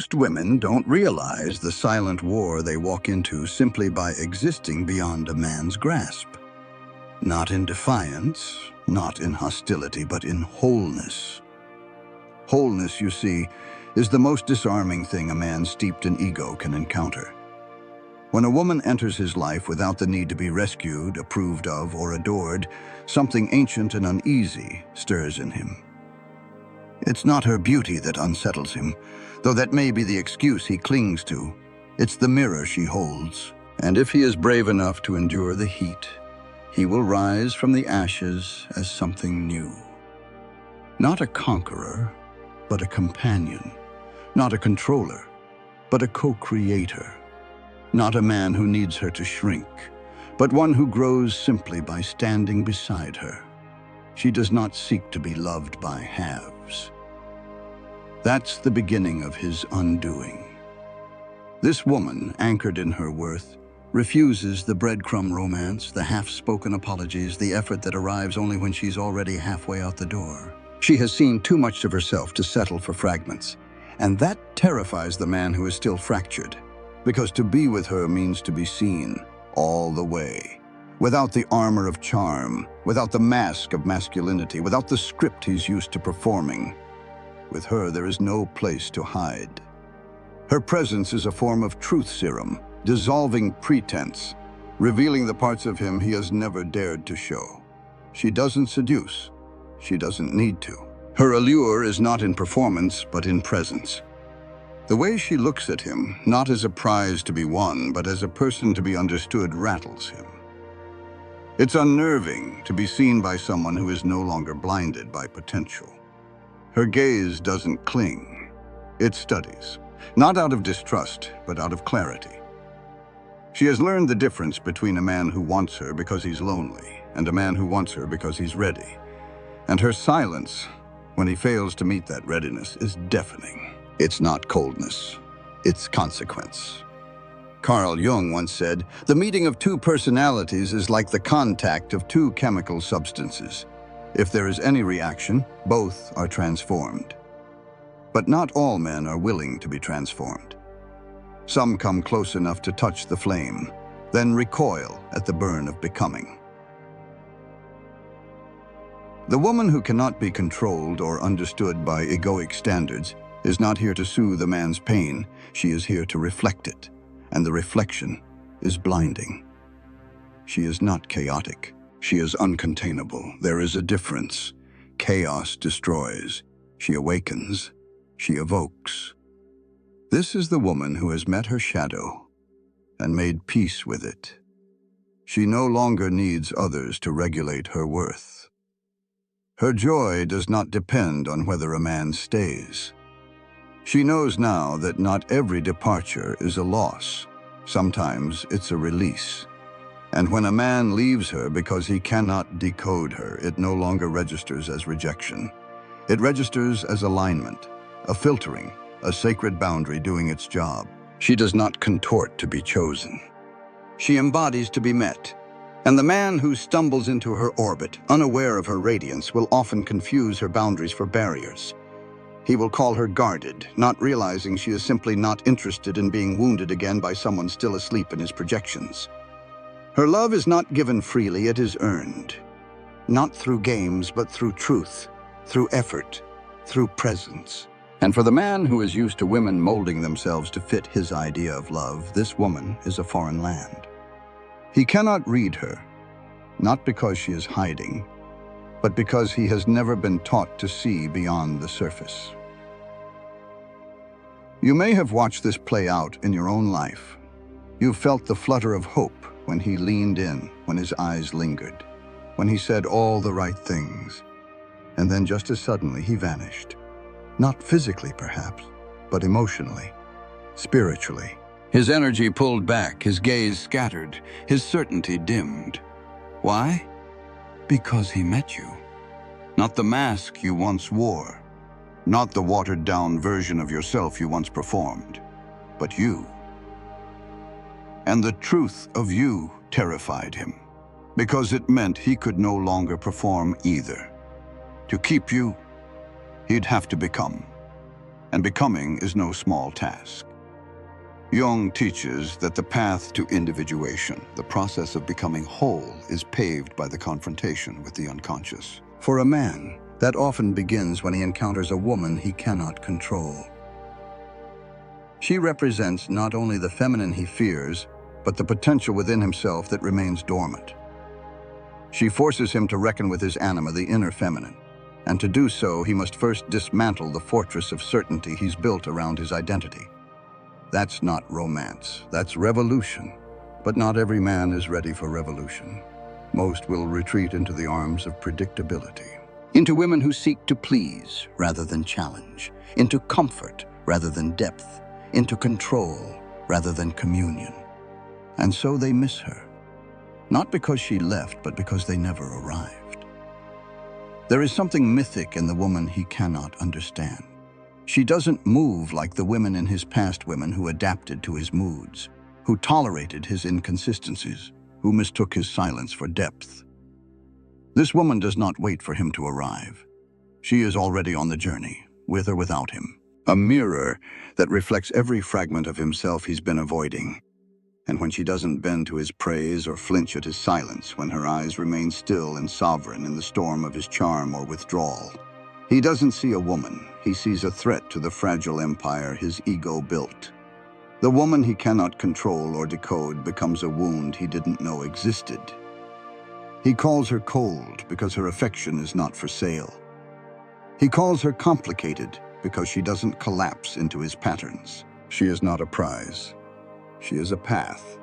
Most women don't realize the silent war they walk into simply by existing beyond a man's grasp. Not in defiance, not in hostility, but in wholeness. Wholeness, you see, is the most disarming thing a man steeped in ego can encounter. When a woman enters his life without the need to be rescued, approved of, or adored, something ancient and uneasy stirs in him. It's not her beauty that unsettles him, though that may be the excuse he clings to. It's the mirror she holds. And if he is brave enough to endure the heat, he will rise from the ashes as something new. Not a conqueror, but a companion. Not a controller, but a co-creator. Not a man who needs her to shrink, but one who grows simply by standing beside her. She does not seek to be loved by halves. That's the beginning of his undoing. This woman, anchored in her worth, refuses the breadcrumb romance, the half-spoken apologies, the effort that arrives only when she's already halfway out the door. She has seen too much of herself to settle for fragments, and that terrifies the man who is still fractured, because to be with her means to be seen all the way, without the armor of charm, without the mask of masculinity, without the script he's used to performing. With her, there is no place to hide. Her presence is a form of truth serum, dissolving pretense, revealing the parts of him he has never dared to show. She doesn't seduce. She doesn't need to. Her allure is not in performance, but in presence. The way she looks at him, not as a prize to be won, but as a person to be understood, rattles him. It's unnerving to be seen by someone who is no longer blinded by potential. Her gaze doesn't cling. It studies, not out of distrust, but out of clarity. She has learned the difference between a man who wants her because he's lonely and a man who wants her because he's ready. And her silence, when he fails to meet that readiness, is deafening. It's not coldness, it's consequence. Carl Jung once said, "The meeting of two personalities is like the contact of two chemical substances. If there is any reaction, both are transformed." But not all men are willing to be transformed. Some come close enough to touch the flame, then recoil at the burn of becoming. The woman who cannot be controlled or understood by egoic standards is not here to soothe a man's pain. She is here to reflect it, and the reflection is blinding. She is not chaotic. She is uncontainable. There is a difference. Chaos destroys. She awakens. She evokes. This is the woman who has met her shadow and made peace with it. She no longer needs others to regulate her worth. Her joy does not depend on whether a man stays. She knows now that not every departure is a loss. Sometimes it's a release. And when a man leaves her because he cannot decode her, it no longer registers as rejection. It registers as alignment, a filtering, a sacred boundary doing its job. She does not contort to be chosen. She embodies to be met. And the man who stumbles into her orbit, unaware of her radiance, will often confuse her boundaries for barriers. He will call her guarded, not realizing she is simply not interested in being wounded again by someone still asleep in his projections. Her love is not given freely, it is earned. Not through games, but through truth, through effort, through presence. And for the man who is used to women molding themselves to fit his idea of love, this woman is a foreign land. He cannot read her, not because she is hiding, but because he has never been taught to see beyond the surface. You may have watched this play out in your own life. You felt the flutter of hope when he leaned in, when his eyes lingered, when he said all the right things. And then just as suddenly he vanished. Not physically, perhaps, but emotionally, spiritually. His energy pulled back, his gaze scattered, his certainty dimmed. Why? Because he met you. Not the mask you once wore, not the watered-down version of yourself you once performed, but you. And the truth of you terrified him, because it meant he could no longer perform either. To keep you, he'd have to become. and becoming is no small task. Jung teaches that the path to individuation, the process of becoming whole, is paved by the confrontation with the unconscious. For a man, that often begins when he encounters a woman he cannot control. She represents not only the feminine he fears, but the potential within himself that remains dormant. She forces him to reckon with his anima, the inner feminine, and to do so, he must first dismantle the fortress of certainty he's built around his identity. That's not romance, that's revolution. But not every man is ready for revolution. Most will retreat into the arms of predictability. Into women who seek to please rather than challenge, into comfort rather than depth, into control rather than communion. And so they miss her. Not because she left, but because they never arrived. There is something mythic in the woman he cannot understand. She doesn't move like the women in his past, women who adapted to his moods, who tolerated his inconsistencies, who mistook his silence for depth. This woman does not wait for him to arrive. She is already on the journey, with or without him. A mirror that reflects every fragment of himself he's been avoiding. And when she doesn't bend to his praise or flinch at his silence, when her eyes remain still and sovereign in the storm of his charm or withdrawal, he doesn't see a woman, he sees a threat to the fragile empire his ego built. The woman he cannot control or decode becomes a wound he didn't know existed. He calls her cold because her affection is not for sale. He calls her complicated because she doesn't collapse into his patterns. She is not a prize. She is a path.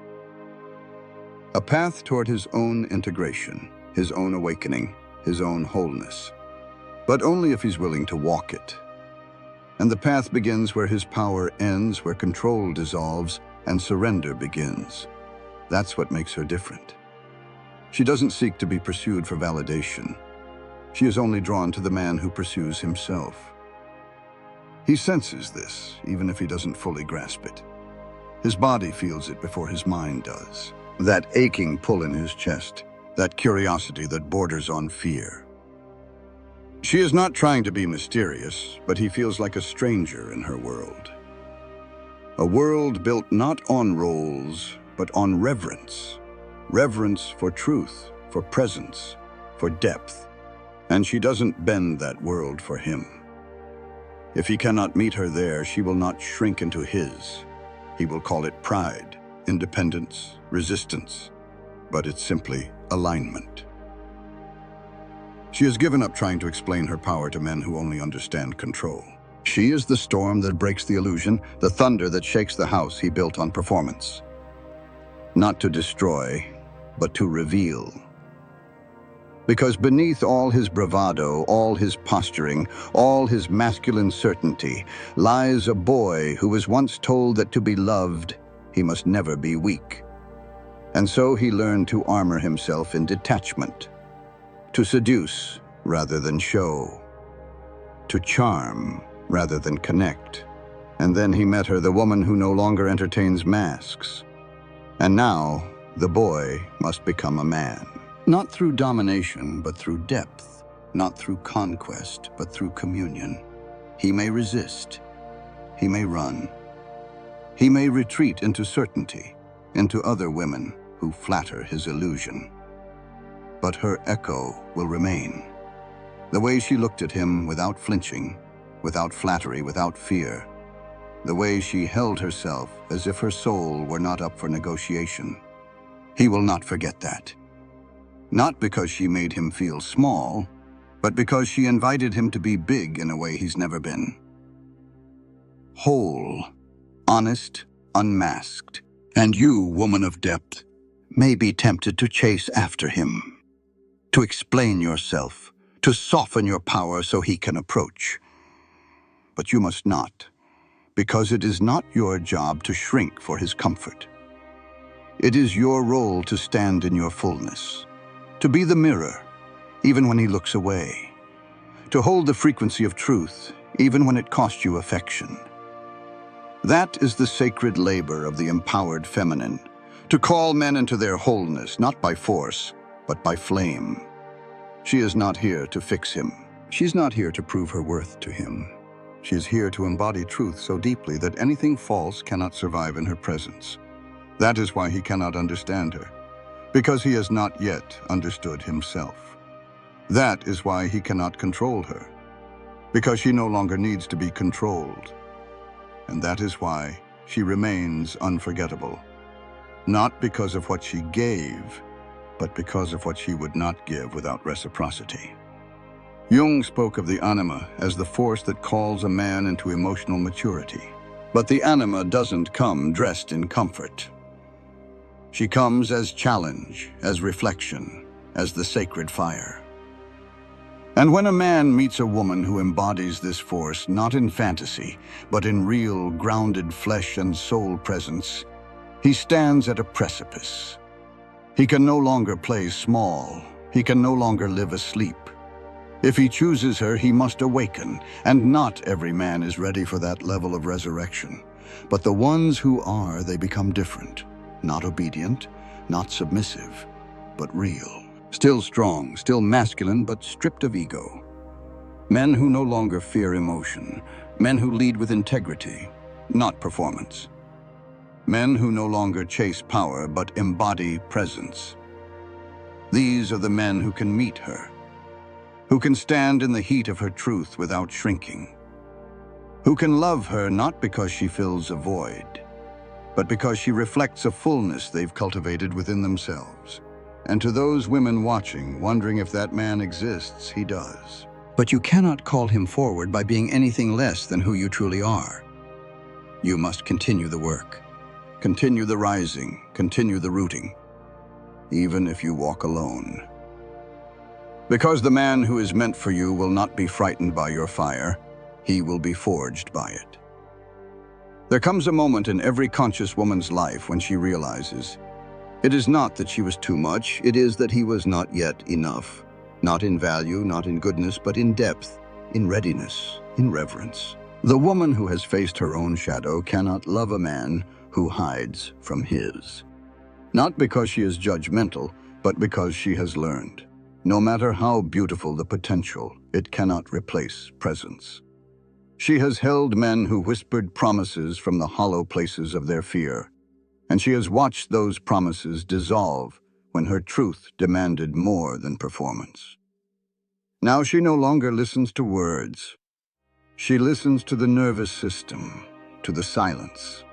A path toward his own integration, his own awakening, his own wholeness. But only if he's willing to walk it. And the path begins where his power ends, where control dissolves, and surrender begins. That's what makes her different. She doesn't seek to be pursued for validation. She is only drawn to the man who pursues himself. He senses this, even if he doesn't fully grasp it. His body feels it before his mind does. That aching pull in his chest, that curiosity that borders on fear. She is not trying to be mysterious, but he feels like a stranger in her world. A world built not on roles, but on reverence. Reverence for truth, for presence, for depth. And she doesn't bend that world for him. If he cannot meet her there, she will not shrink into his. He will call it pride, independence, resistance, but it's simply alignment. She has given up trying to explain her power to men who only understand control. She is the storm that breaks the illusion, the thunder that shakes the house he built on performance. Not to destroy, but to reveal. Because beneath all his bravado, all his posturing, all his masculine certainty, lies a boy who was once told that to be loved, he must never be weak. And so he learned to armor himself in detachment, to seduce rather than show, to charm rather than connect. And then he met her, the woman who no longer entertains masks. And now, the boy must become a man. Not through domination, but through depth. Not through conquest, but through communion. He may resist. He may run. He may retreat into certainty, into other women who flatter his illusion. But her echo will remain. The way she looked at him without flinching, without flattery, without fear. The way she held herself as if her soul were not up for negotiation. He will not forget that. Not because she made him feel small, but because she invited him to be big in a way he's never been. Whole, honest, unmasked. And you, woman of depth, may be tempted to chase after him, to explain yourself, to soften your power so he can approach. But you must not, because it is not your job to shrink for his comfort. It is your role to stand in your fullness, to be the mirror, even when he looks away, to hold the frequency of truth, even when it costs you affection. That is the sacred labor of the empowered feminine, to call men into their wholeness, not by force, but by flame. She is not here to fix him. She's not here to prove her worth to him. She is here to embody truth so deeply that anything false cannot survive in her presence. That is why he cannot understand her, because he has not yet understood himself. That is why he cannot control her, because she no longer needs to be controlled. And that is why she remains unforgettable, not because of what she gave, but because of what she would not give without reciprocity. Jung spoke of the anima as the force that calls a man into emotional maturity. But the anima doesn't come dressed in comfort. She comes as challenge, as reflection, as the sacred fire. And when a man meets a woman who embodies this force, not in fantasy, but in real, grounded flesh and soul presence, he stands at a precipice. He can no longer play small. He can no longer live asleep. If he chooses her, he must awaken, and not every man is ready for that level of resurrection. But the ones who are, they become different. Not obedient, not submissive, but real. Still strong, still masculine, but stripped of ego. Men who no longer fear emotion. Men who lead with integrity, not performance. Men who no longer chase power, but embody presence. These are the men who can meet her, who can stand in the heat of her truth without shrinking, who can love her not because she fills a void, but because she reflects a fullness they've cultivated within themselves. And to those women watching, wondering if that man exists, he does. But you cannot call him forward by being anything less than who you truly are. You must continue the work, continue the rising, continue the rooting, even if you walk alone. Because the man who is meant for you will not be frightened by your fire, he will be forged by it. There comes a moment in every conscious woman's life when she realizes, it is not that she was too much, it is that he was not yet enough. Not in value, not in goodness, but in depth, in readiness, in reverence. The woman who has faced her own shadow cannot love a man who hides from his. Not because she is judgmental, but because she has learned. No matter how beautiful the potential, it cannot replace presence. She has held men who whispered promises from the hollow places of their fear, and she has watched those promises dissolve when her truth demanded more than performance. Now she no longer listens to words. She listens to the nervous system, to the silence,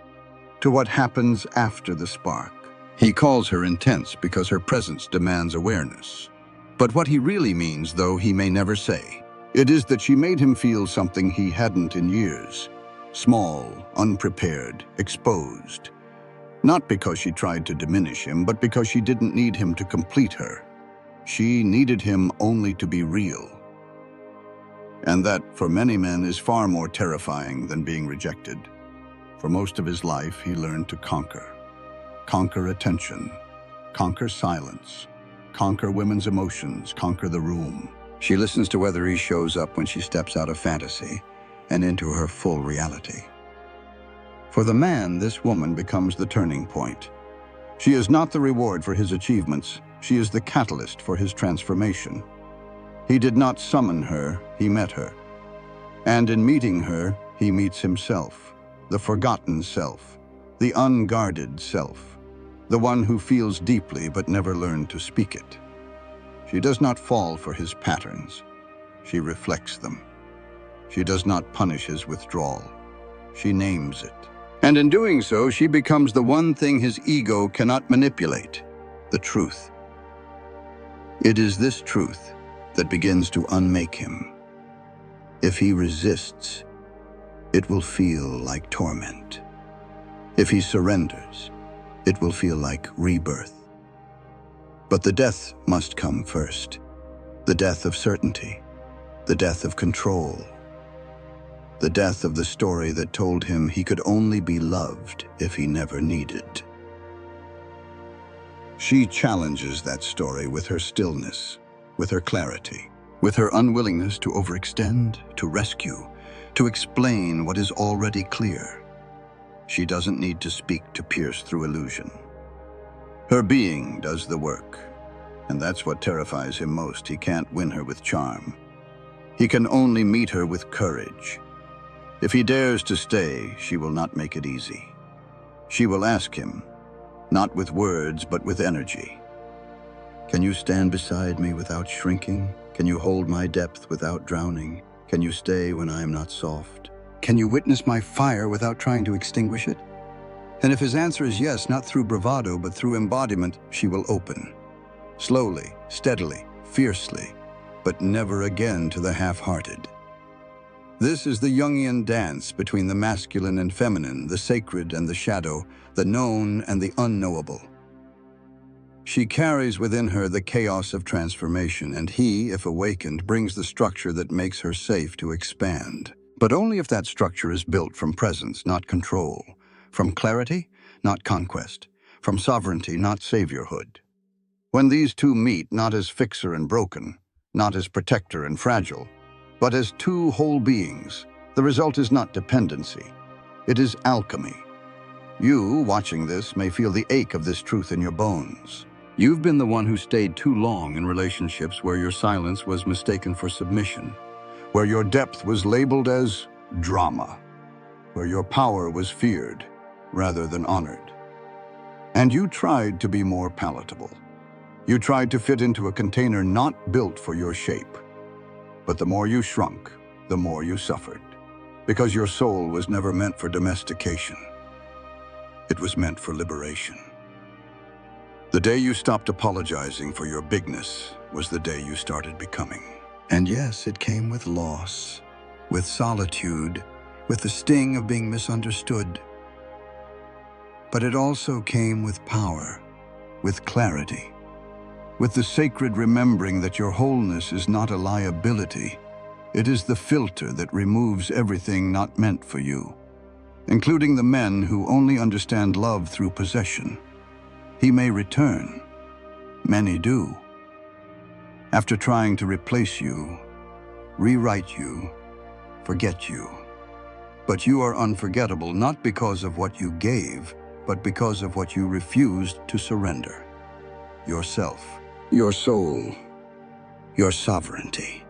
to what happens after the spark. He calls her intense because her presence demands awareness. But what he really means, though he may never say, it is that she made him feel something he hadn't in years. Small, unprepared, exposed. Not because she tried to diminish him, but because she didn't need him to complete her. She needed him only to be real. And that, for many men, is far more terrifying than being rejected. For most of his life, he learned to conquer. Conquer attention, conquer silence, conquer women's emotions, conquer the room. She listens to whether he shows up when she steps out of fantasy and into her full reality. For the man, this woman becomes the turning point. She is not the reward for his achievements. She is the catalyst for his transformation. He did not summon her, he met her. And in meeting her, he meets himself, the forgotten self, the unguarded self, the one who feels deeply but never learned to speak it. She does not fall for his patterns. She reflects them. She does not punish his withdrawal. She names it. And in doing so, she becomes the one thing his ego cannot manipulate, the truth. It is this truth that begins to unmake him. If he resists, it will feel like torment. If he surrenders, it will feel like rebirth. But the death must come first. The death of certainty, the death of control, the death of the story that told him he could only be loved if he never needed. She challenges that story with her stillness, with her clarity, with her unwillingness to overextend, to rescue, to explain what is already clear. She doesn't need to speak to pierce through illusion. Her being does the work, and that's what terrifies him most. He can't win her with charm. He can only meet her with courage. If he dares to stay, she will not make it easy. She will ask him, not with words, but with energy. Can you stand beside me without shrinking? Can you hold my depth without drowning? Can you stay when I am not soft? Can you witness my fire without trying to extinguish it? And if his answer is yes, not through bravado, but through embodiment, she will open. Slowly, steadily, fiercely, but never again to the half-hearted. This is the Jungian dance between the masculine and feminine, the sacred and the shadow, the known and the unknowable. She carries within her the chaos of transformation, and he, if awakened, brings the structure that makes her safe to expand. But only if that structure is built from presence, not control, from clarity, not conquest, from sovereignty, not saviorhood. When these two meet, not as fixer and broken, not as protector and fragile, but as two whole beings, the result is not dependency. It is alchemy. You, watching this, may feel the ache of this truth in your bones. You've been the one who stayed too long in relationships where your silence was mistaken for submission, where your depth was labeled as drama, where your power was feared rather than honored. And you tried to be more palatable. You tried to fit into a container not built for your shape. But the more you shrunk, the more you suffered, because your soul was never meant for domestication. It was meant for liberation. The day you stopped apologizing for your bigness was the day you started becoming. And yes, it came with loss, with solitude, with the sting of being misunderstood. But it also came with power, with clarity, with the sacred remembering that your wholeness is not a liability. It is the filter that removes everything not meant for you, including the men who only understand love through possession. He may return. Many do. After trying to replace you, rewrite you, forget you. But you are unforgettable not because of what you gave, but because of what you refused to surrender. Yourself. Your soul, your sovereignty.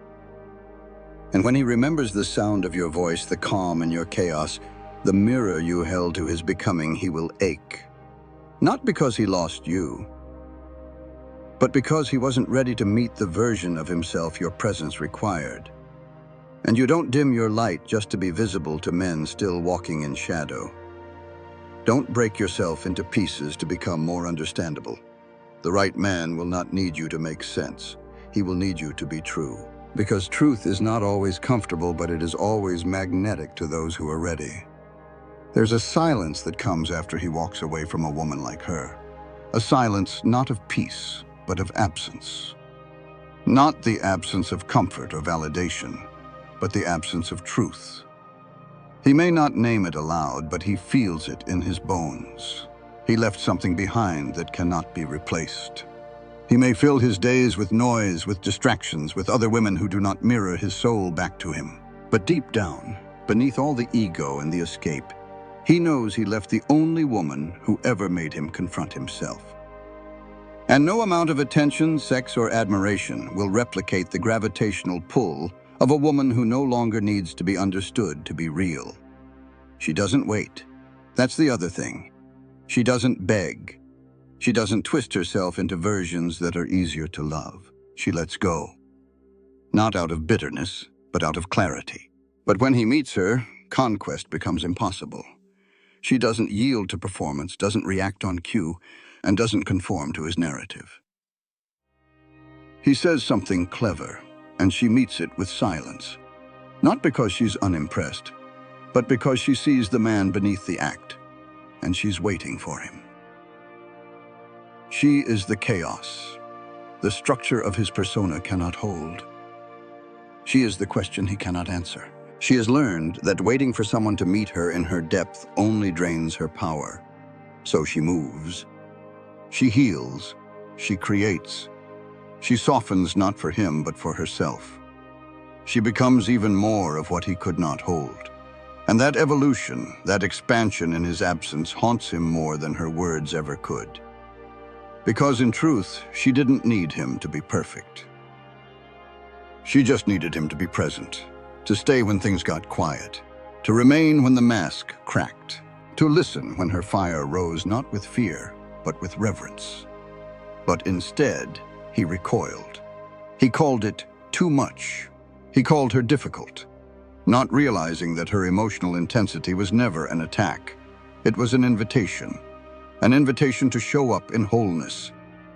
And when he remembers the sound of your voice, the calm in your chaos, the mirror you held to his becoming, he will ache. Not because he lost you, but because he wasn't ready to meet the version of himself your presence required. And you don't dim your light just to be visible to men still walking in shadow. Don't break yourself into pieces to become more understandable. The right man will not need you to make sense. He will need you to be true. Because truth is not always comfortable, but it is always magnetic to those who are ready. There's a silence that comes after he walks away from a woman like her. A silence not of peace, but of absence. Not the absence of comfort or validation, but the absence of truth. He may not name it aloud, but he feels it in his bones. He left something behind that cannot be replaced. He may fill his days with noise, with distractions, with other women who do not mirror his soul back to him. But deep down, beneath all the ego and the escape, he knows he left the only woman who ever made him confront himself. And no amount of attention, sex, or admiration will replicate the gravitational pull of a woman who no longer needs to be understood to be real. She doesn't wait. That's the other thing. She doesn't beg. She doesn't twist herself into versions that are easier to love. She lets go. Not out of bitterness, but out of clarity. But when he meets her, conquest becomes impossible. She doesn't yield to performance, doesn't react on cue, and doesn't conform to his narrative. He says something clever, and she meets it with silence. Not because she's unimpressed, but because she sees the man beneath the act, and she's waiting for him. She is the chaos. The structure of his persona cannot hold. She is the question he cannot answer. She has learned that waiting for someone to meet her in her depth only drains her power. So she moves. She heals. She creates. She softens not for him, but for herself. She becomes even more of what he could not hold. And that evolution, that expansion in his absence haunts him more than her words ever could. Because in truth, she didn't need him to be perfect. She just needed him to be present, to stay when things got quiet, to remain when the mask cracked, to listen when her fire rose not with fear, but with reverence. But instead, he recoiled. He called it too much. He called her difficult, not realizing that her emotional intensity was never an attack. It was an invitation to show up in wholeness,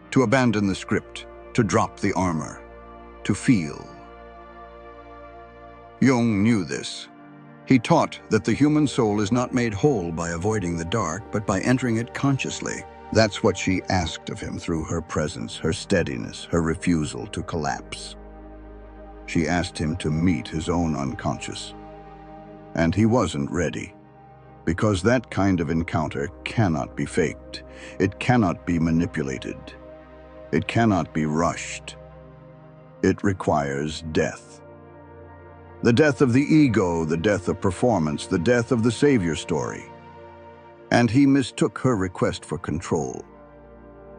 to abandon the script, to drop the armor, to feel. Jung knew this. He taught that the human soul is not made whole by avoiding the dark, but by entering it consciously. That's what she asked of him through her presence, her steadiness, her refusal to collapse. She asked him to meet his own unconscious. And he wasn't ready, because that kind of encounter cannot be faked. It cannot be manipulated. It cannot be rushed. It requires death. The death of the ego, the death of performance, the death of the savior story. And he mistook her request for control.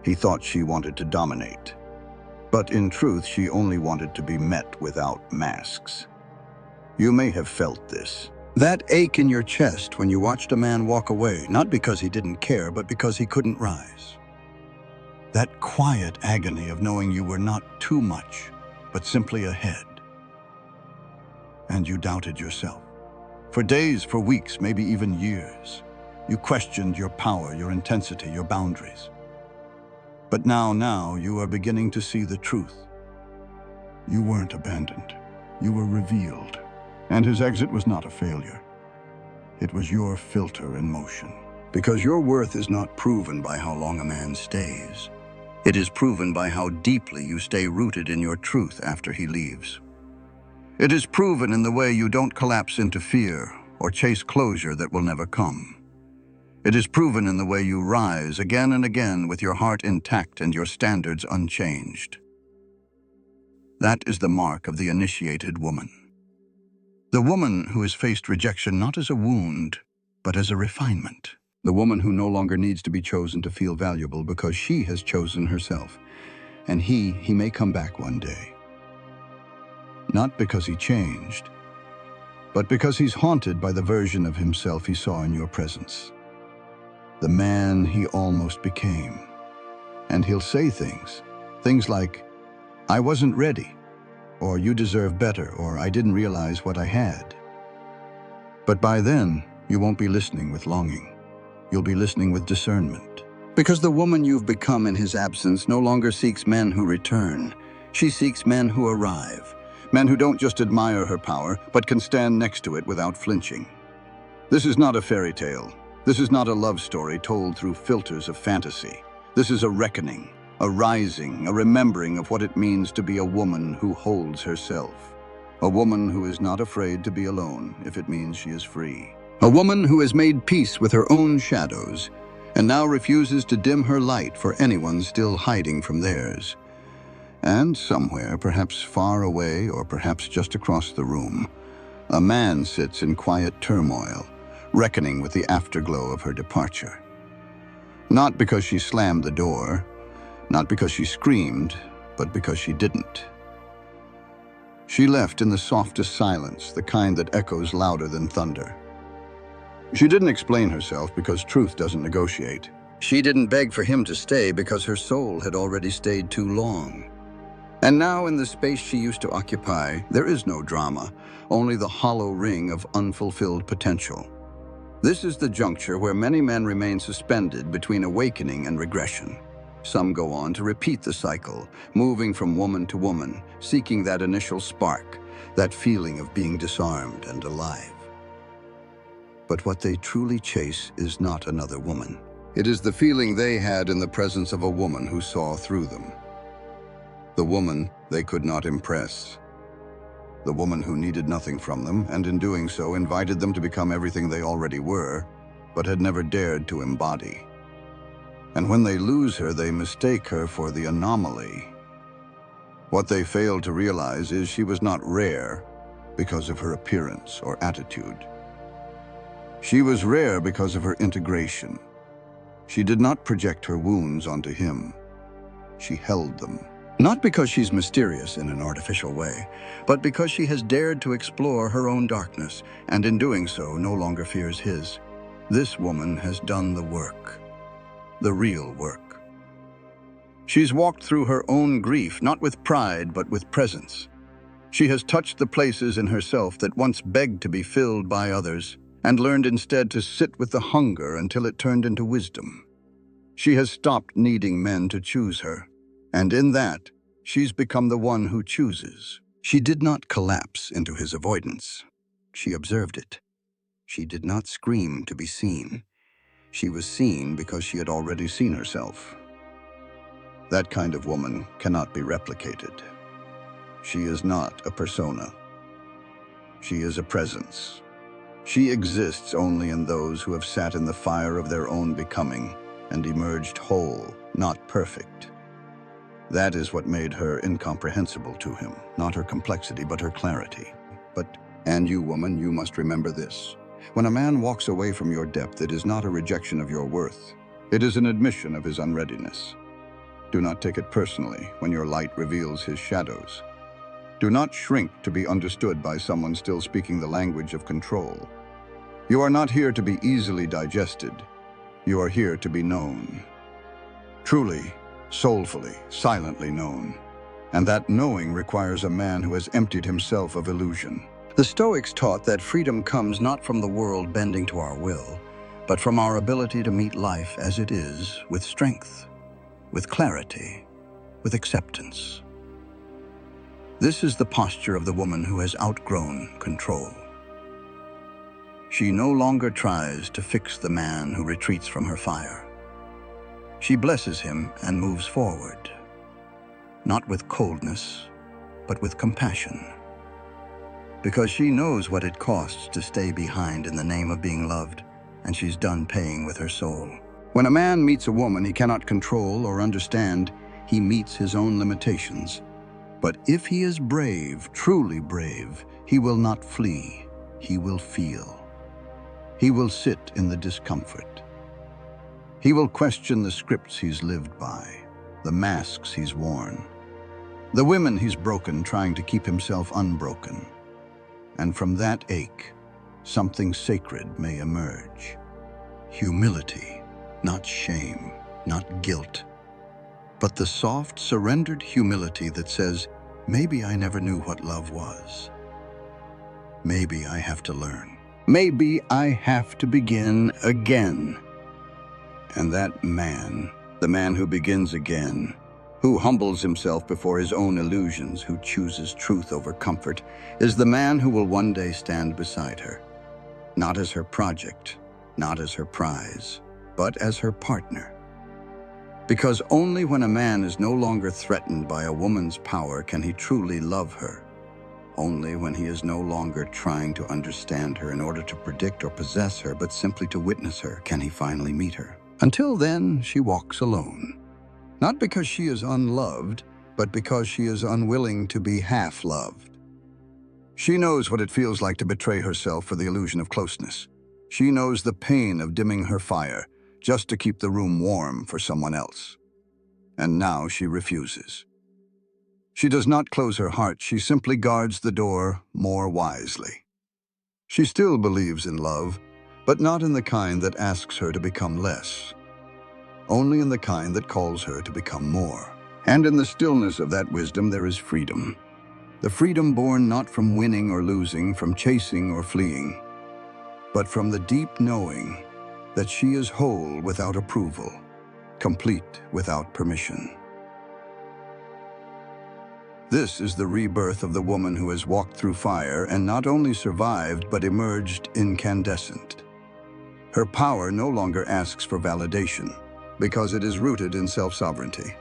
He thought she wanted to dominate. But in truth, she only wanted to be met without masks. You may have felt this. That ache in your chest when you watched a man walk away, not because he didn't care, but because he couldn't rise. That quiet agony of knowing you were not too much, but simply ahead. And you doubted yourself. For days, for weeks, maybe even years, you questioned your power, your intensity, your boundaries. But now you are beginning to see the truth. You weren't abandoned. You were revealed. And his exit was not a failure. It was your filter in motion. Because your worth is not proven by how long a man stays. It is proven by how deeply you stay rooted in your truth after he leaves. It is proven in the way you don't collapse into fear or chase closure that will never come. It is proven in the way you rise again and again with your heart intact and your standards unchanged. That is the mark of the initiated woman. The woman who has faced rejection not as a wound, but as a refinement. The woman who no longer needs to be chosen to feel valuable because she has chosen herself. And he may come back one day. Not because he changed, but because he's haunted by the version of himself he saw in your presence. The man he almost became. And he'll say things like, "I wasn't ready," or "You deserve better," or "I didn't realize what I had." But by then, you won't be listening with longing. You'll be listening with discernment. Because the woman you've become in his absence no longer seeks men who return. She seeks men who arrive. Men who don't just admire her power, but can stand next to it without flinching. This is not a fairy tale. This is not a love story told through filters of fantasy. This is a reckoning, a rising, a remembering of what it means to be a woman who holds herself. A woman who is not afraid to be alone if it means she is free. A woman who has made peace with her own shadows and now refuses to dim her light for anyone still hiding from theirs. And somewhere, perhaps far away or perhaps just across the room, a man sits in quiet turmoil, reckoning with the afterglow of her departure. Not because she slammed the door, not because she screamed, but because she didn't. She left in the softest silence, the kind that echoes louder than thunder. She didn't explain herself because truth doesn't negotiate. She didn't beg for him to stay because her soul had already stayed too long. And now in the space she used to occupy, there is no drama, only the hollow ring of unfulfilled potential. This is the juncture where many men remain suspended between awakening and regression. Some go on to repeat the cycle, moving from woman to woman, seeking that initial spark, that feeling of being disarmed and alive. But what they truly chase is not another woman. It is the feeling they had in the presence of a woman who saw through them. The woman they could not impress. The woman who needed nothing from them, and in doing so invited them to become everything they already were, but had never dared to embody. And when they lose her, they mistake her for the anomaly. What they fail to realize is she was not rare because of her appearance or attitude. She was rare because of her integration. She did not project her wounds onto him. She held them. Not because she's mysterious in an artificial way, but because she has dared to explore her own darkness, and in doing so no longer fears his. This woman has done the work, the real work. She's walked through her own grief, not with pride, but with presence. She has touched the places in herself that once begged to be filled by others, and learned instead to sit with the hunger until it turned into wisdom. She has stopped needing men to choose her, and in that, she's become the one who chooses. She did not collapse into his avoidance. She observed it. She did not scream to be seen. She was seen because she had already seen herself. That kind of woman cannot be replicated. She is not a persona. She is a presence. She exists only in those who have sat in the fire of their own becoming and emerged whole, not perfect. That is what made her incomprehensible to him, not her complexity, but her clarity. And you, woman, you must remember this. When a man walks away from your depth, it is not a rejection of your worth. It is an admission of his unreadiness. Do not take it personally when your light reveals his shadows. Do not shrink to be understood by someone still speaking the language of control. You are not here to be easily digested. You are here to be known. Truly, soulfully, silently known. And that knowing requires a man who has emptied himself of illusion. The Stoics taught that freedom comes not from the world bending to our will, but from our ability to meet life as it is, with strength, with clarity, with acceptance. This is the posture of the woman who has outgrown control. She no longer tries to fix the man who retreats from her fire. She blesses him and moves forward, not with coldness, but with compassion. Because she knows what it costs to stay behind in the name of being loved, and she's done paying with her soul. When a man meets a woman he cannot control or understand, he meets his own limitations. But if he is brave, truly brave, he will not flee, he will feel. He will sit in the discomfort. He will question the scripts he's lived by, the masks he's worn, the women he's broken trying to keep himself unbroken. And from that ache, something sacred may emerge. Humility, not shame, not guilt, but the soft, surrendered humility that says, maybe I never knew what love was. Maybe I have to learn. Maybe I have to begin again. And that man, the man who begins again, who humbles himself before his own illusions, who chooses truth over comfort, is the man who will one day stand beside her, not as her project, not as her prize, but as her partner. Because only when a man is no longer threatened by a woman's power can he truly love her. Only when he is no longer trying to understand her in order to predict or possess her, but simply to witness her, can he finally meet her. Until then, she walks alone. Not because she is unloved, but because she is unwilling to be half-loved. She knows what it feels like to betray herself for the illusion of closeness. She knows the pain of dimming her fire, just to keep the room warm for someone else. And now she refuses. She does not close her heart, she simply guards the door more wisely. She still believes in love, but not in the kind that asks her to become less. Only in the kind that calls her to become more. And in the stillness of that wisdom there is freedom. The freedom born not from winning or losing, from chasing or fleeing, but from the deep knowing that she is whole without approval, complete without permission. This is the rebirth of the woman who has walked through fire and not only survived but emerged incandescent. Her power no longer asks for validation, because it is rooted in self-sovereignty.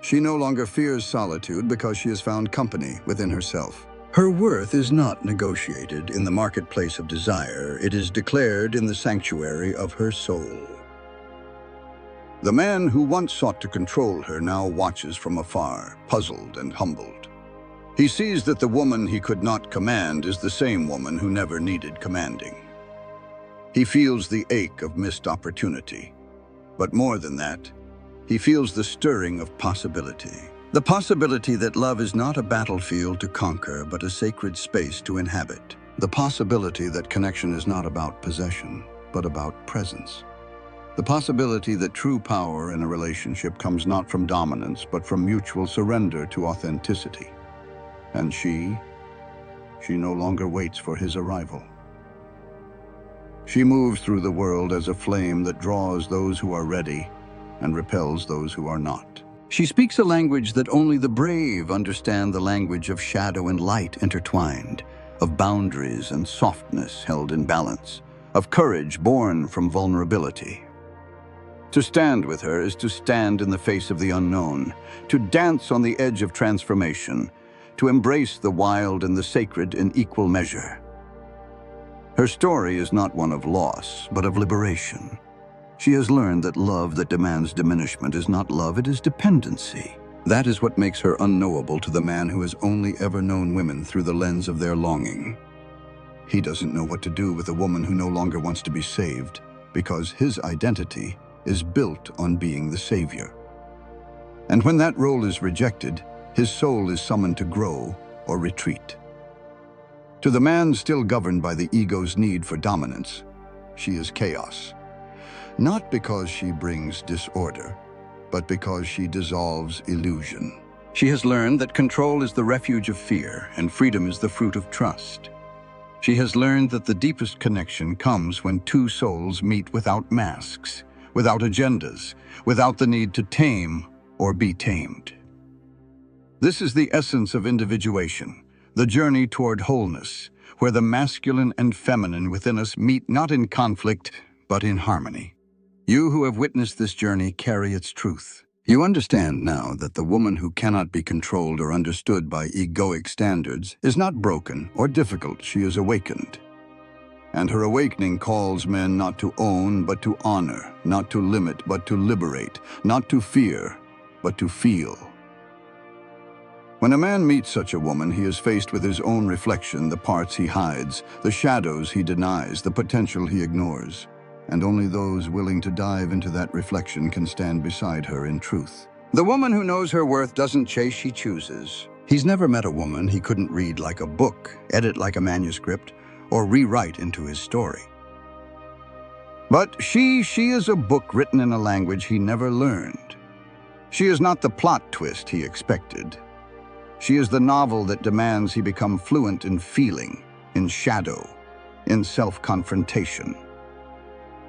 She no longer fears solitude because she has found company within herself. Her worth is not negotiated in the marketplace of desire, it is declared in the sanctuary of her soul. The man who once sought to control her now watches from afar, puzzled and humbled. He sees that the woman he could not command is the same woman who never needed commanding. He feels the ache of missed opportunity. But more than that, he feels the stirring of possibility. The possibility that love is not a battlefield to conquer, but a sacred space to inhabit. The possibility that connection is not about possession, but about presence. The possibility that true power in a relationship comes not from dominance, but from mutual surrender to authenticity. And she no longer waits for his arrival. She moves through the world as a flame that draws those who are ready and repels those who are not. She speaks a language that only the brave understand, the language of shadow and light intertwined, of boundaries and softness held in balance, of courage born from vulnerability. To stand with her is to stand in the face of the unknown, to dance on the edge of transformation, to embrace the wild and the sacred in equal measure. Her story is not one of loss, but of liberation. She has learned that love that demands diminishment is not love, it is dependency. That is what makes her unknowable to the man who has only ever known women through the lens of their longing. He doesn't know what to do with a woman who no longer wants to be saved, because his identity is built on being the savior. And when that role is rejected, his soul is summoned to grow or retreat. To the man still governed by the ego's need for dominance, she is chaos. Not because she brings disorder, but because she dissolves illusion. She has learned that control is the refuge of fear and freedom is the fruit of trust. She has learned that the deepest connection comes when two souls meet without masks, without agendas, without the need to tame or be tamed. This is the essence of individuation, the journey toward wholeness, where the masculine and feminine within us meet not in conflict, but in harmony. You who have witnessed this journey carry its truth. You understand now that the woman who cannot be controlled or understood by egoic standards is not broken or difficult, she is awakened. And her awakening calls men not to own, but to honor, not to limit, but to liberate, not to fear, but to feel. When a man meets such a woman, he is faced with his own reflection, the parts he hides, the shadows he denies, the potential he ignores. And only those willing to dive into that reflection can stand beside her in truth. The woman who knows her worth doesn't chase, she chooses. He's never met a woman he couldn't read like a book, edit like a manuscript, or rewrite into his story. But she is a book written in a language he never learned. She is not the plot twist he expected. She is the novel that demands he become fluent in feeling, in shadow, in self-confrontation.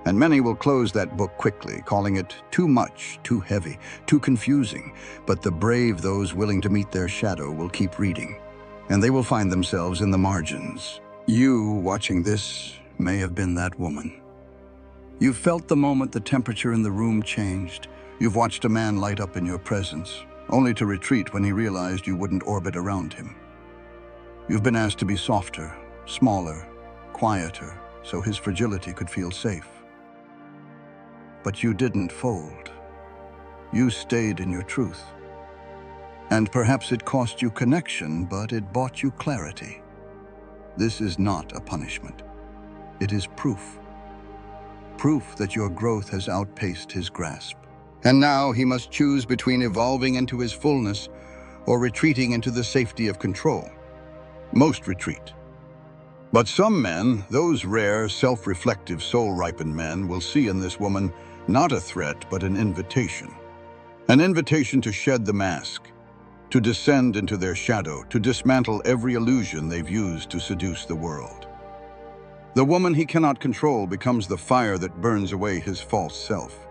And many will close that book quickly, calling it too much, too heavy, too confusing. But the brave, those willing to meet their shadow, will keep reading, and they will find themselves in the margins. You, watching this, may have been that woman. You've felt the moment the temperature in the room changed. You've watched a man light up in your presence, only to retreat when he realized you wouldn't orbit around him. You've been asked to be softer, smaller, quieter, so his fragility could feel safe. But you didn't fold. You stayed in your truth. And perhaps it cost you connection, but it bought you clarity. This is not a punishment. It is proof. Proof that your growth has outpaced his grasp. And now he must choose between evolving into his fullness or retreating into the safety of control. Most retreat. But some men, those rare, self-reflective, soul-ripened men, will see in this woman not a threat, but an invitation. An invitation to shed the mask, to descend into their shadow, to dismantle every illusion they've used to seduce the world. The woman he cannot control becomes the fire that burns away his false self.